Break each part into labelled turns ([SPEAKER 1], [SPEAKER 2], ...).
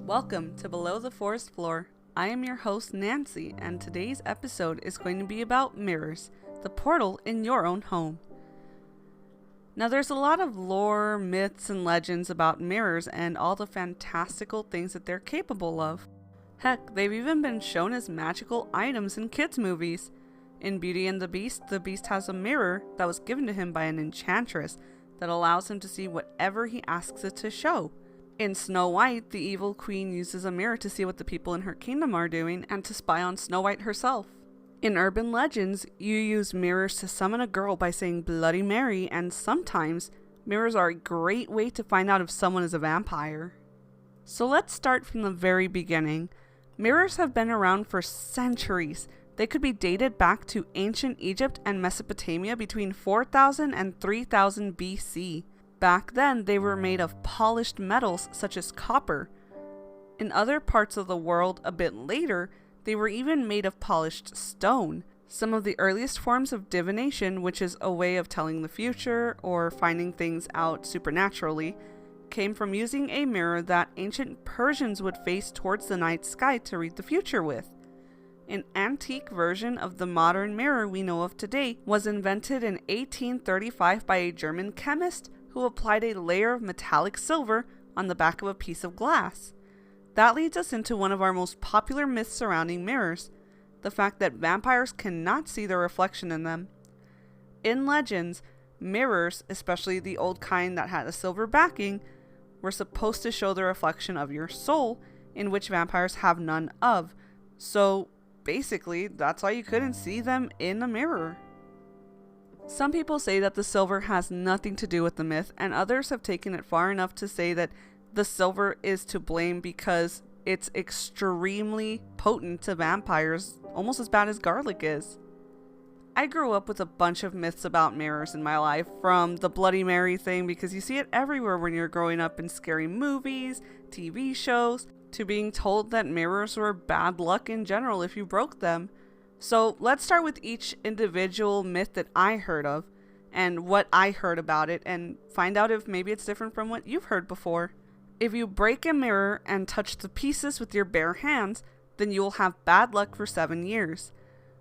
[SPEAKER 1] Welcome to Below the Forest Floor. I am your host Nancy, and today's episode is going to be about mirrors, the portal in your own home. Now there's a lot of lore, myths, and legends about mirrors and all the fantastical things that they're capable of. Heck, they've even been shown as magical items in kids' movies. In Beauty and the Beast has a mirror that was given to him by an enchantress that allows him to see whatever he asks it to show. In Snow White, the evil queen uses a mirror to see what the people in her kingdom are doing and to spy on Snow White herself. In urban legends, you use mirrors to summon a girl by saying Bloody Mary, and sometimes mirrors are a great way to find out if someone is a vampire. So let's start from the very beginning. Mirrors have been around for centuries. They could be dated back to ancient Egypt and Mesopotamia between 4000 and 3000 BC. Back then, they were made of polished metals such as copper. In other parts of the world a bit later, they were even made of polished stone. Some of the earliest forms of divination, which is a way of telling the future or finding things out supernaturally, came from using a mirror that ancient Persians would face towards the night sky to read the future with. An antique version of the modern mirror we know of today was invented in 1835 by a German chemist who applied a layer of metallic silver on the back of a piece of glass. That leads us into one of our most popular myths surrounding mirrors, the fact that vampires cannot see their reflection in them. In legends, mirrors, especially the old kind that had a silver backing, were supposed to show the reflection of your soul, in which vampires have none of. So basically, that's why you couldn't see them in a mirror. Some people say that the silver has nothing to do with the myth, and others have taken it far enough to say that the silver is to blame because it's extremely potent to vampires, almost as bad as garlic is. I grew up with a bunch of myths about mirrors in my life, from the Bloody Mary thing because you see it everywhere when you're growing up in scary movies, TV shows, to being told that mirrors were bad luck in general if you broke them. So let's start with each individual myth that I heard of and what I heard about it, and find out if maybe it's different from what you've heard before. If you break a mirror and touch the pieces with your bare hands, then you will have bad luck for 7 years.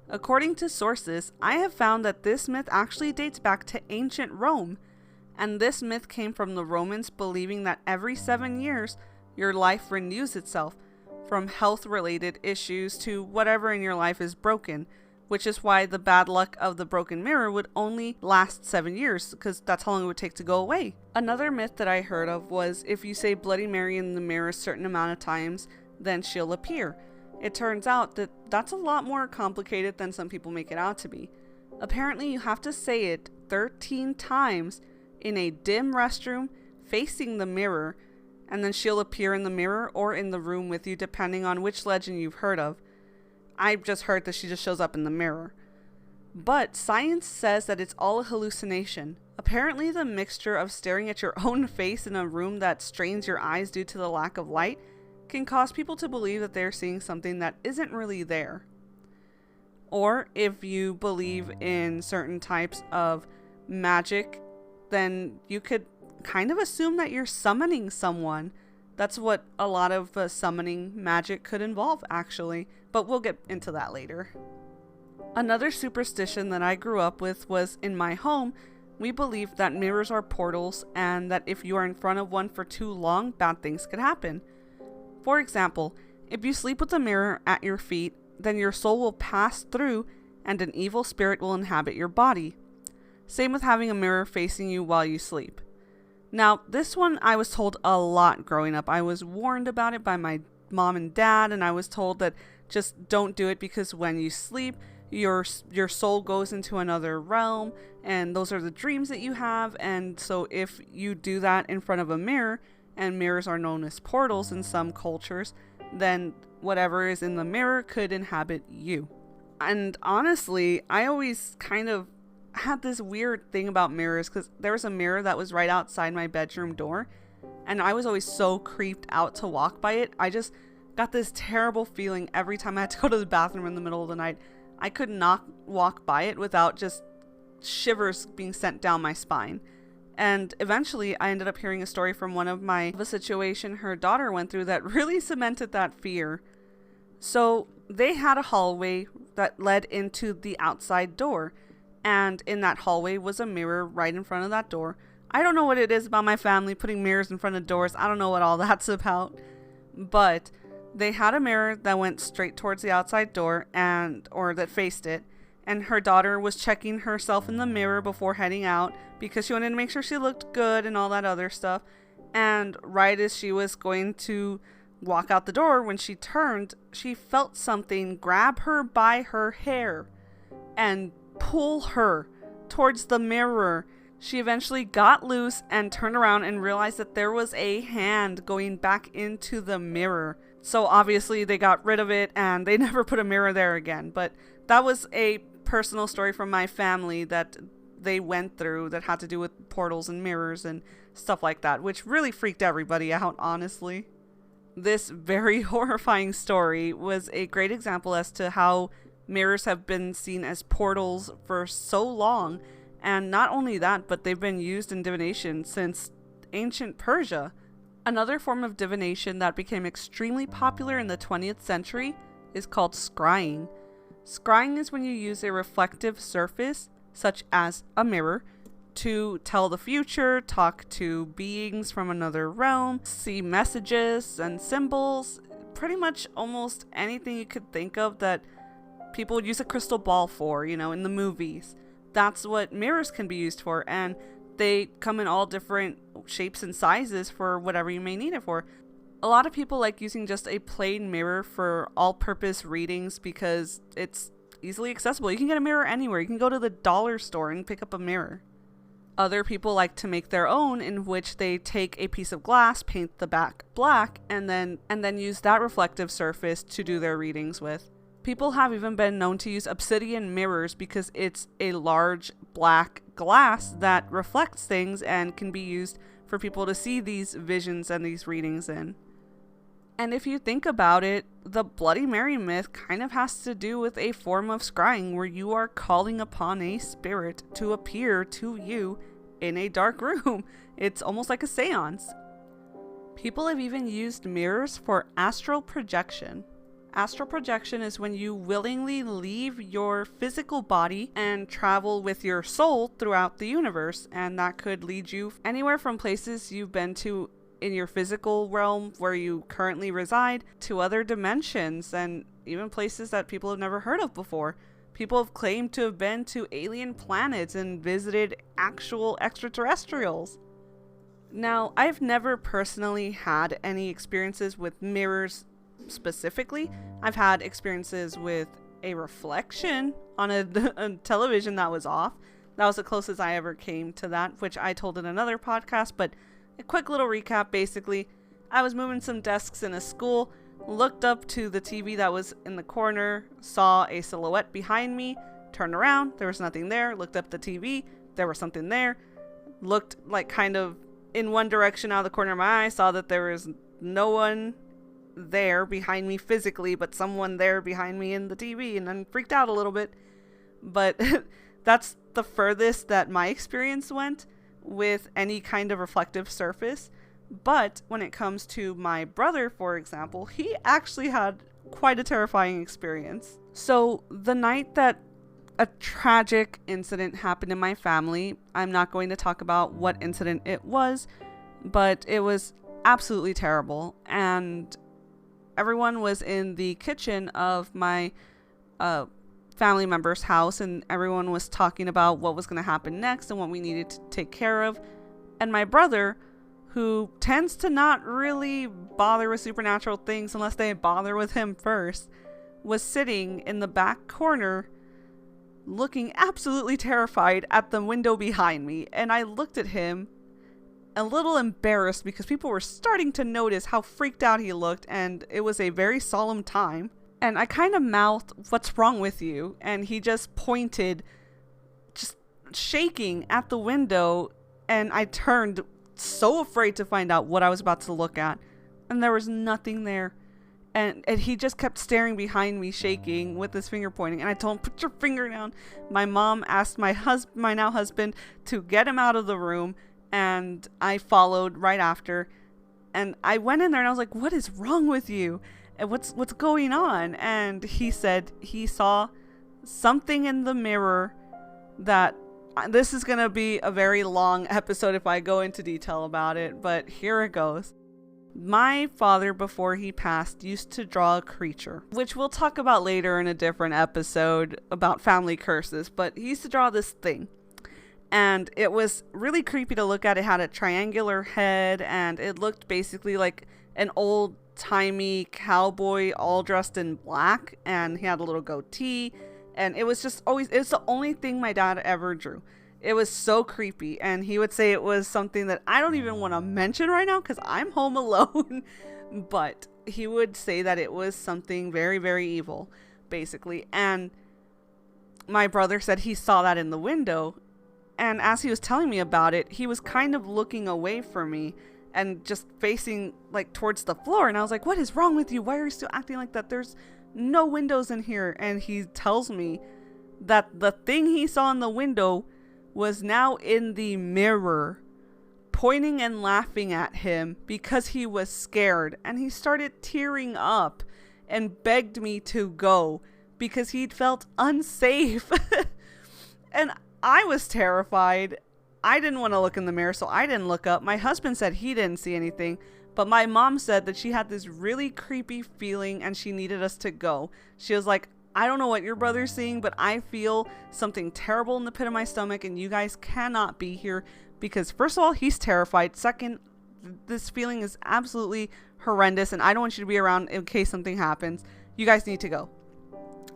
[SPEAKER 1] According to sources, I have found that this myth actually dates back to ancient Rome, and this myth came from the Romans believing that every 7 years, your life renews itself, from health-related issues to whatever in your life is broken, which is why the bad luck of the broken mirror would only last 7 years, because that's how long it would take to go away. Another myth that I heard of was if you say Bloody Mary in the mirror a certain amount of times, then she'll appear. It turns out that that's a lot more complicated than some people make it out to be. Apparently you have to say it 13 times in a dim restroom facing the mirror, and then she'll appear in the mirror or in the room with you depending on which legend you've heard of. I've just heard that she just shows up in the mirror. But science says that it's all a hallucination. Apparently the mixture of staring at your own face in a room that strains your eyes due to the lack of light can cause people to believe that they're seeing something that isn't really there. Or if you believe in certain types of magic, then you could kind of assume that you're summoning someone. That's what a lot of summoning magic could involve, actually, but we'll get into that later. Another superstition that I grew up with was in my home, we believed that mirrors are portals and that if you are in front of one for too long, bad things could happen. For example, if you sleep with a mirror at your feet, then your soul will pass through and an evil spirit will inhabit your body. Same with having a mirror facing you while you sleep. Now, this one I was told a lot growing up. I was warned about it by my mom and dad, and I was told that just don't do it because when you sleep, your soul goes into another realm, and those are the dreams that you have. And so if you do that in front of a mirror, and mirrors are known as portals in some cultures, then whatever is in the mirror could inhabit you. And honestly, I always kind of had this weird thing about mirrors because there was a mirror that was right outside my bedroom door, and I was always so creeped out to walk by it. I just got this terrible feeling every time I had to go to the bathroom in the middle of the night. I could not walk by it without just shivers being sent down my spine. And eventually I ended up hearing a story from of a situation her daughter went through that really cemented that fear. So they had a hallway that led into the outside door. And in that hallway was a mirror right in front of that door. I don't know what it is about my family putting mirrors in front of doors. I don't know what all that's about. But they had a mirror that went straight towards the outside door or that faced it. And her daughter was checking herself in the mirror before heading out because she wanted to make sure she looked good and all that other stuff. And right as she was going to walk out the door, when she turned, she felt something grab her by her hair and pull her towards the mirror. She eventually got loose and turned around and realized that there was a hand going back into the mirror. So obviously they got rid of it and they never put a mirror there again. But that was a personal story from my family that they went through that had to do with portals and mirrors and stuff like that, which really freaked everybody out, honestly. This very horrifying story was a great example as to how mirrors have been seen as portals for so long. And not only that, but they've been used in divination since ancient Persia. Another form of divination that became extremely popular in the 20th century is called scrying. Scrying is when you use a reflective surface, such as a mirror, to tell the future, talk to beings from another realm, see messages and symbols, pretty much almost anything you could think of that people would use a crystal ball for, in the movies. That's what mirrors can be used for, and they come in all different shapes and sizes for whatever you may need it for. A lot of people like using just a plain mirror for all-purpose readings because it's easily accessible. You can get a mirror anywhere. You can go to the dollar store and pick up a mirror. Other people like to make their own, in which they take a piece of glass, paint the back black, and then use that reflective surface to do their readings with. People have even been known to use obsidian mirrors because it's a large black glass that reflects things and can be used for people to see these visions and these readings in. And if you think about it, the Bloody Mary myth kind of has to do with a form of scrying where you are calling upon a spirit to appear to you in a dark room. It's almost like a seance. People have even used mirrors for astral projection. Astral projection is when you willingly leave your physical body and travel with your soul throughout the universe, and that could lead you anywhere from places you've been to in your physical realm where you currently reside to other dimensions and even places that people have never heard of before. People have claimed to have been to alien planets and visited actual extraterrestrials. Now, I've never personally had any experiences with mirrors specifically. I've had experiences with a reflection on a television that was off. That was the closest I ever came to that, which I told in another podcast, but a quick little recap. Basically, I was moving some desks in a school, looked up to the TV that was in the corner, saw a silhouette behind me, turned around, there was nothing there, looked up the TV, there was something there, looked like kind of in one direction out of the corner of my eye, saw that there was no one there behind me physically, but someone there behind me in the TV, and then freaked out a little bit. But that's the furthest that my experience went with any kind of reflective surface. But when it comes to my brother, for example, he actually had quite a terrifying experience. So the night that a tragic incident happened in my family, I'm not going to talk about what incident it was, but it was absolutely terrible. And everyone was in the kitchen of my family member's house, and everyone was talking about what was going to happen next and what we needed to take care of. And my brother, who tends to not really bother with supernatural things unless they bother with him first, was sitting in the back corner looking absolutely terrified at the window behind me. And I looked at him a little embarrassed because people were starting to notice how freaked out he looked, and it was a very solemn time. And I kind of mouthed, "What's wrong with you?" And he just pointed, just shaking at the window, and I turned so afraid to find out what I was about to look at, and there was nothing there. And he just kept staring behind me, shaking with his finger pointing. And I told him, "Put your finger down." My mom asked my now husband to get him out of the room, and I followed right after. And I went in there and I was like, what is wrong with you? And what's going on? And he said he saw something in the mirror that this is going to be a very long episode if I go into detail about it, but here it goes. My father, before he passed, used to draw a creature, which we'll talk about later in a different episode about family curses, but he used to draw this thing. And it was really creepy to look at. It had a triangular head, and it looked basically like an old-timey cowboy all dressed in black, and he had a little goatee, and it was just always, it's the only thing my dad ever drew. It was so creepy, and he would say it was something that I don't even want to mention right now because I'm home alone, but he would say that it was something very, very evil, basically. And my brother said he saw that in the window, and as he was telling me about it, he was kind of looking away from me and just facing like towards the floor, and I was like, what is wrong with you? Why are you still acting like that? There's no windows in here. And he tells me that the thing he saw in the window was now in the mirror, pointing and laughing at him because he was scared, and he started tearing up and begged me to go because he'd felt unsafe. And I was terrified. I didn't want to look in the mirror, so I didn't look up. My husband said he didn't see anything, but my mom said that she had this really creepy feeling and she needed us to go. She was like, I don't know what your brother's seeing, but I feel something terrible in the pit of my stomach, and you guys cannot be here because, first of all, he's terrified. Second, this feeling is absolutely horrendous, and I don't want you to be around in case something happens. You guys need to go.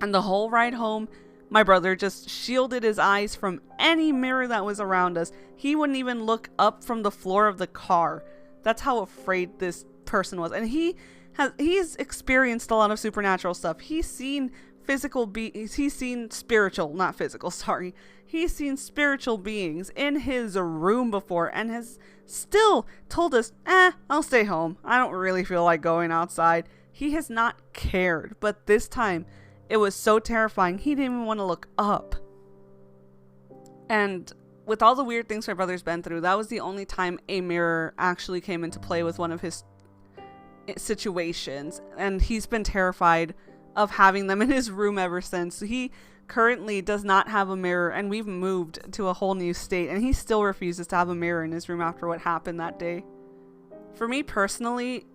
[SPEAKER 1] And the whole ride home, my brother just shielded his eyes from any mirror that was around us. He wouldn't even look up from the floor of the car. That's how afraid this person was. And he's experienced a lot of supernatural stuff. He's seen physical beings. He's seen spiritual, not physical, sorry. He's seen spiritual beings in his room before and has still told us, I'll stay home. I don't really feel like going outside. He has not cared. But this time, it was so terrifying, he didn't even want to look up. And with all the weird things my brother's been through, that was the only time a mirror actually came into play with one of his situations. And he's been terrified of having them in his room ever since. He currently does not have a mirror, and we've moved to a whole new state, and he still refuses to have a mirror in his room after what happened that day. For me personally,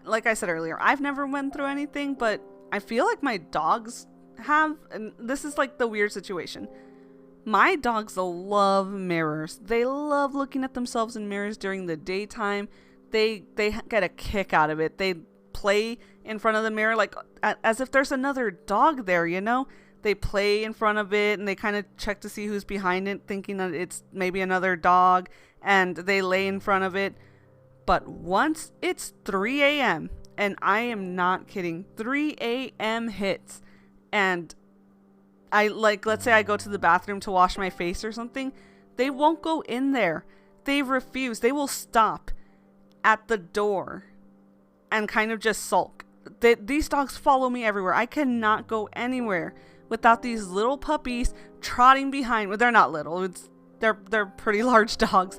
[SPEAKER 1] like I said earlier, I've never went through anything, but I feel like my dogs have, and this is like the weird situation. My dogs love mirrors. They love looking at themselves in mirrors during the daytime. They get a kick out of it. They play in front of the mirror like as if there's another dog there, you know? They play in front of it and they kind of check to see who's behind it, thinking that it's maybe another dog, and they lay in front of it. But once it's 3 a.m., and I am not kidding, 3 a.m. hits, and let's say I go to the bathroom to wash my face or something, they won't go in there. They refuse. They will stop at the door and kind of just sulk. These dogs follow me everywhere. I cannot go anywhere without these little puppies trotting behind. Well, they're not little. They're pretty large dogs.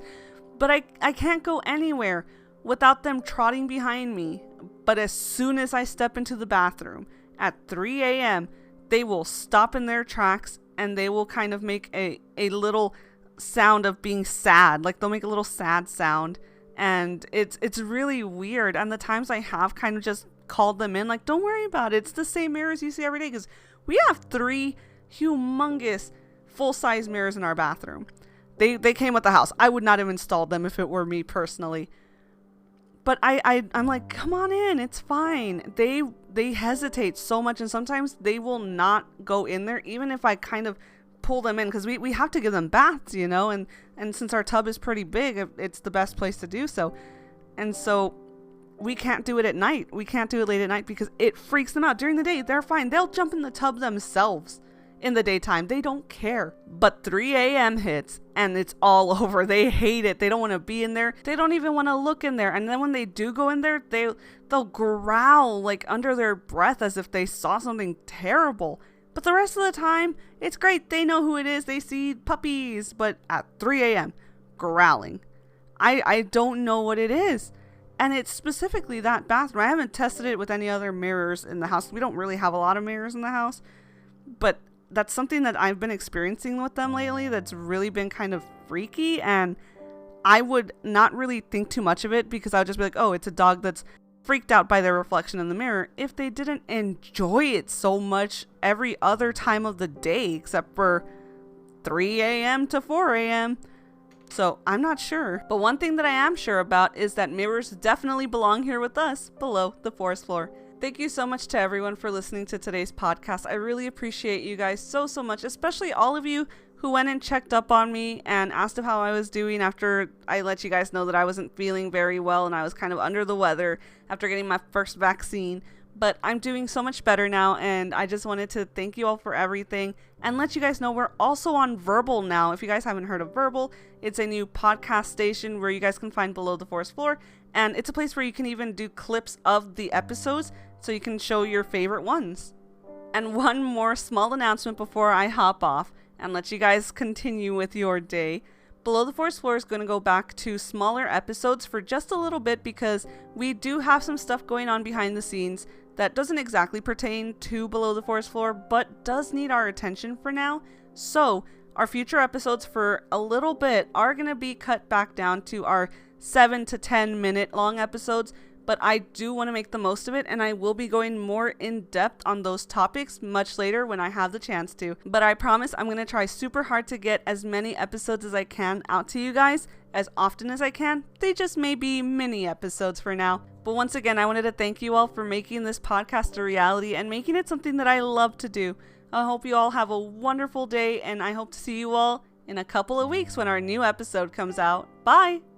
[SPEAKER 1] But I can't go anywhere without them trotting behind me. But as soon as I step into the bathroom at 3 a.m., they will stop in their tracks and they will kind of make a little sound of being sad. Like they'll make a little sad sound. And it's really weird. And the times I have kind of just called them in, like, don't worry about it. It's the same mirrors you see every day. Because we have 3 humongous full-size mirrors in our bathroom. They came with the house. I would not have installed them if it were me personally. But I'm like, come on in. It's fine. They hesitate so much. And sometimes they will not go in there, even if I kind of pull them in, because we have to give them baths, you know, and since our tub is pretty big, it's the best place to do so. And so we can't do it at night. We can't do it late at night because it freaks them out. During the day, they're fine. They'll jump in the tub themselves in the daytime. They don't care. But 3 a.m. hits and it's all over. They hate it. They don't want to be in there. They don't even want to look in there. And then when they do go in there, they'll growl like under their breath as if they saw something terrible. But the rest of the time, it's great. They know who it is. They see puppies. But at 3 a.m., growling. I don't know what it is. And it's specifically that bathroom. I haven't tested it with any other mirrors in the house. We don't really have a lot of mirrors in the house. But that's something that I've been experiencing with them lately that's really been kind of freaky. And I would not really think too much of it because I would just be like, oh, it's a dog that's freaked out by their reflection in the mirror, if they didn't enjoy it so much every other time of the day except for 3 a.m. to 4 a.m. So I'm not sure. But one thing that I am sure about is that mirrors definitely belong here with us below the forest floor. Thank you so much to everyone for listening to today's podcast. I really appreciate you guys so much, especially all of you who went and checked up on me and asked how I was doing after I let you guys know that I wasn't feeling very well and I was kind of under the weather after getting my first vaccine. But I'm doing so much better now, and I just wanted to thank you all for everything and let you guys know we're also on Verbal now. If you guys haven't heard of Verbal, it's a new podcast station where you guys can find Below the Forest Floor, and it's a place where you can even do clips of the episodes so you can show your favorite ones. And one more small announcement before I hop off and let you guys continue with your day. Below the Forest Floor is going to go back to smaller episodes for just a little bit because we do have some stuff going on behind the scenes that doesn't exactly pertain to Below the Forest Floor, but does need our attention for now. So our future episodes for a little bit are going to be cut back down to our 7 to 10 minute long episodes, but I do want to make the most of it, and I will be going more in depth on those topics much later when I have the chance to. But I promise I'm going to try super hard to get as many episodes as I can out to you guys as often as I can. They just may be mini episodes for now. But once again, I wanted to thank you all for making this podcast a reality and making it something that I love to do. I hope you all have a wonderful day, and I hope to see you all in a couple of weeks when our new episode comes out. Bye!